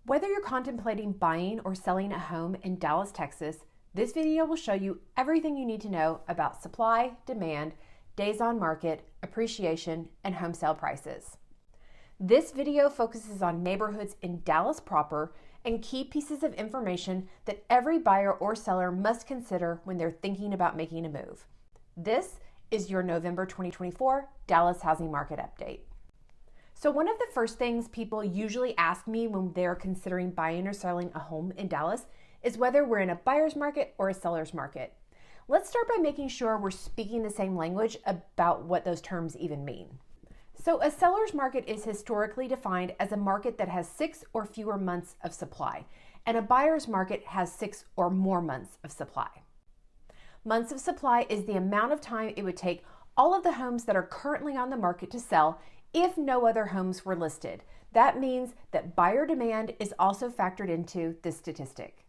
Whether you're contemplating buying or selling a home in Dallas, Texas, this video will show you everything you need to know about supply, demand, days on market, appreciation, and home sale prices. This video focuses on neighborhoods in Dallas proper and key pieces of information that every buyer or seller must consider when they're thinking about making a move. This is your November 2024 Dallas housing market update. So one of the first things people usually ask me when they're considering buying or selling a home in Dallas is whether we're in a buyer's market or a seller's market. Let's start by making sure we're speaking the same language about what those terms even mean. So a seller's market is historically defined as a market that has 6 or fewer months of supply, and a buyer's market has 6 or more months of supply. Months of supply is the amount of time it would take all of the homes that are currently on the market to sell if no other homes were listed. That means that buyer demand is also factored into this statistic.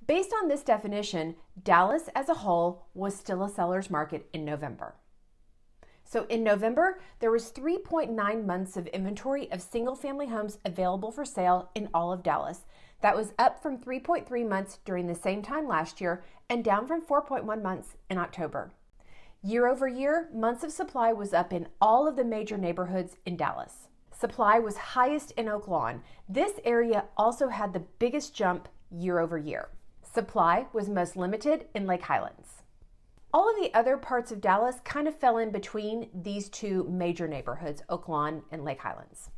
Based on this definition, Dallas as a whole was still a seller's market in November. So in November, there was 3.9 months of inventory of single-family homes available for sale in all of Dallas. That was up from 3.3 months during the same time last year and down from 4.1 months in October. Year over year, months of supply was up in all of the major neighborhoods in Dallas. Supply was highest in Oak Lawn. This area also had the biggest jump year over year. Supply was most limited in Lake Highlands. All of the other parts of Dallas kind of fell in between these two major neighborhoods, Oak Lawn and Lake Highlands.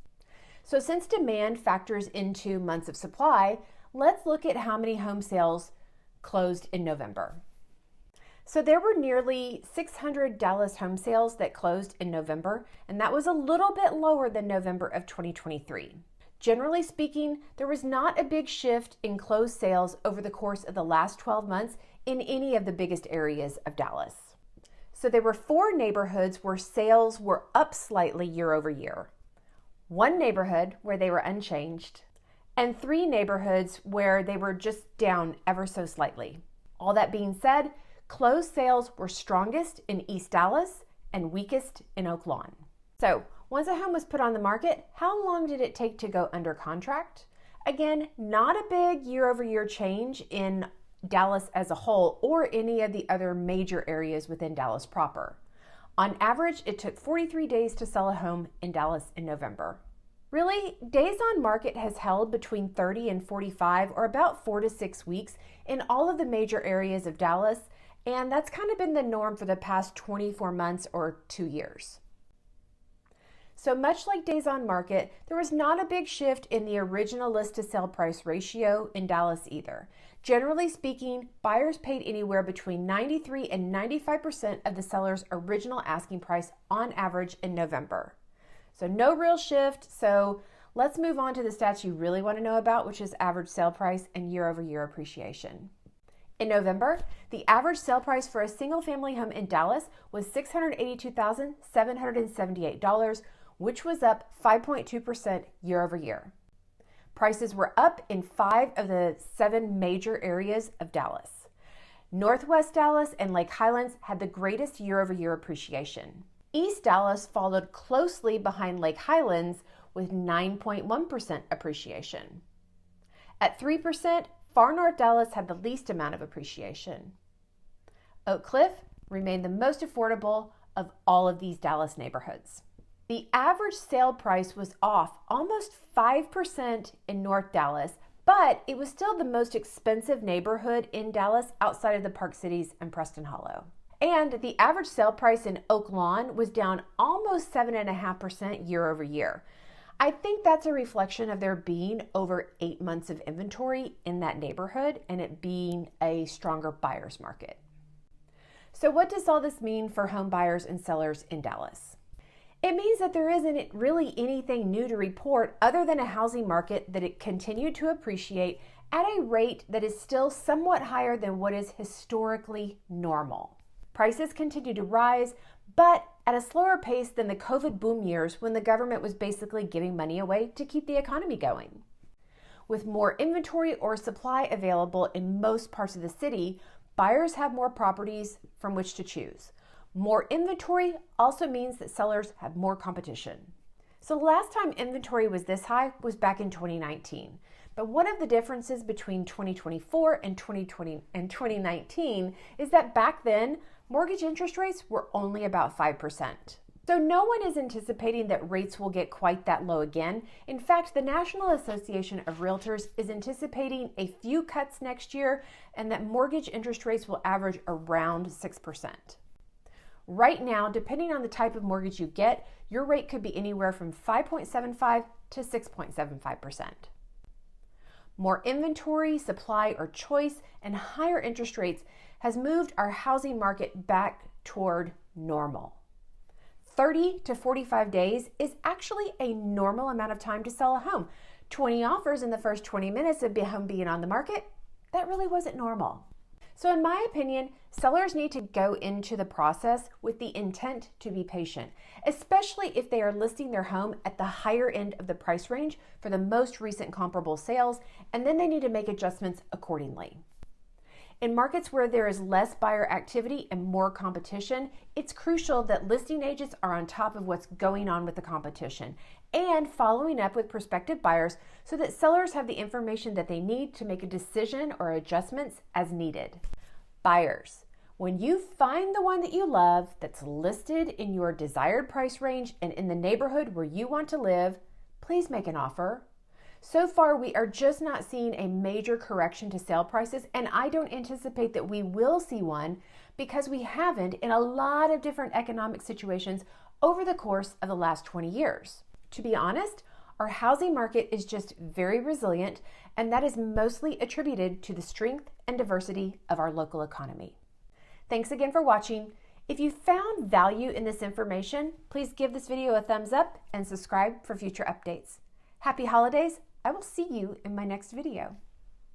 So since demand factors into months of supply, let's look at how many home sales closed in November. So there were nearly 600 Dallas home sales that closed in November, and that was a little bit lower than November of 2023. Generally speaking, there was not a big shift in closed sales over the course of the last 12 months in any of the biggest areas of Dallas. So there were 4 neighborhoods where sales were up slightly year over year, 1 neighborhood where they were unchanged, and 3 neighborhoods where they were just down ever so slightly. All that being said, closed sales were strongest in East Dallas and weakest in Oak Lawn. So once a home was put on the market, how long did it take to go under contract? Again, not a big year-over-year change in Dallas as a whole or any of the other major areas within Dallas proper. On average, it took 43 days to sell a home in Dallas in November. Really, days on market has held between 30 and 45 or about 4 to 6 weeks in all of the major areas of Dallas, and that's kind of been the norm for the past 24 months or 2 years. So much like days on market, there was not a big shift in the original list to sell price ratio in Dallas either. Generally speaking, buyers paid anywhere between 93 and 95% of the seller's original asking price on average in November. So no real shift. So let's move on to the stats you really want to know about, which is average sale price and year-over-year appreciation. In November, the average sale price for a single-family home in Dallas was $682,778, which was up 5.2% year over year. Prices were up in 5 of the 7 major areas of Dallas. Northwest Dallas and Lake Highlands had the greatest year-over-year appreciation. East Dallas followed closely behind Lake Highlands with 9.1% appreciation. At 3%, Far North Dallas had the least amount of appreciation. Oak Cliff remained the most affordable of all of these Dallas neighborhoods. The average sale price was off almost 5% in North Dallas, but it was still the most expensive neighborhood in Dallas outside of the Park Cities and Preston Hollow. And the average sale price in Oak Lawn was down almost 7.5% year over year. I think that's a reflection of there being over 8 months of inventory in that neighborhood and it being a stronger buyer's market. So what does all this mean for home buyers and sellers in Dallas? It means that there isn't really anything new to report other than a housing market that it continued to appreciate at a rate that is still somewhat higher than what is historically normal. Prices continue to rise, but at a slower pace than the COVID boom years when the government was basically giving money away to keep the economy going. With more inventory or supply available in most parts of the city, buyers have more properties from which to choose. More inventory also means that sellers have more competition. So the last time inventory was this high was back in 2019. But one of the differences between 2024 and 2019 is that back then, mortgage interest rates were only about 5%. So no one is anticipating that rates will get quite that low again. In fact, the National Association of Realtors is anticipating a few cuts next year and that mortgage interest rates will average around 6%. Right now, depending on the type of mortgage you get, your rate could be anywhere from 5.75 to 6.75%. More inventory, supply, or choice, and higher interest rates has moved our housing market back toward normal. 30 to 45 days is actually a normal amount of time to sell a home. 20 offers in the first 20 minutes of the home being on the market, that really wasn't normal. So in my opinion, sellers need to go into the process with the intent to be patient, especially if they are listing their home at the higher end of the price range for the most recent comparable sales, and then they need to make adjustments accordingly. In markets where there is less buyer activity and more competition, it's crucial that listing agents are on top of what's going on with the competition and following up with prospective buyers so that sellers have the information that they need to make a decision or adjustments as needed. Buyers, when you find the one that you love that's listed in your desired price range and in the neighborhood where you want to live, please make an offer. So far, we are just not seeing a major correction to sale prices, and I don't anticipate that we will see one because we haven't in a lot of different economic situations over the course of the last 20 years. To be honest, our housing market is just very resilient, and that is mostly attributed to the strength and diversity of our local economy. Thanks again for watching. If you found value in this information, please give this video a thumbs up and subscribe for future updates. Happy holidays! I will see you in my next video.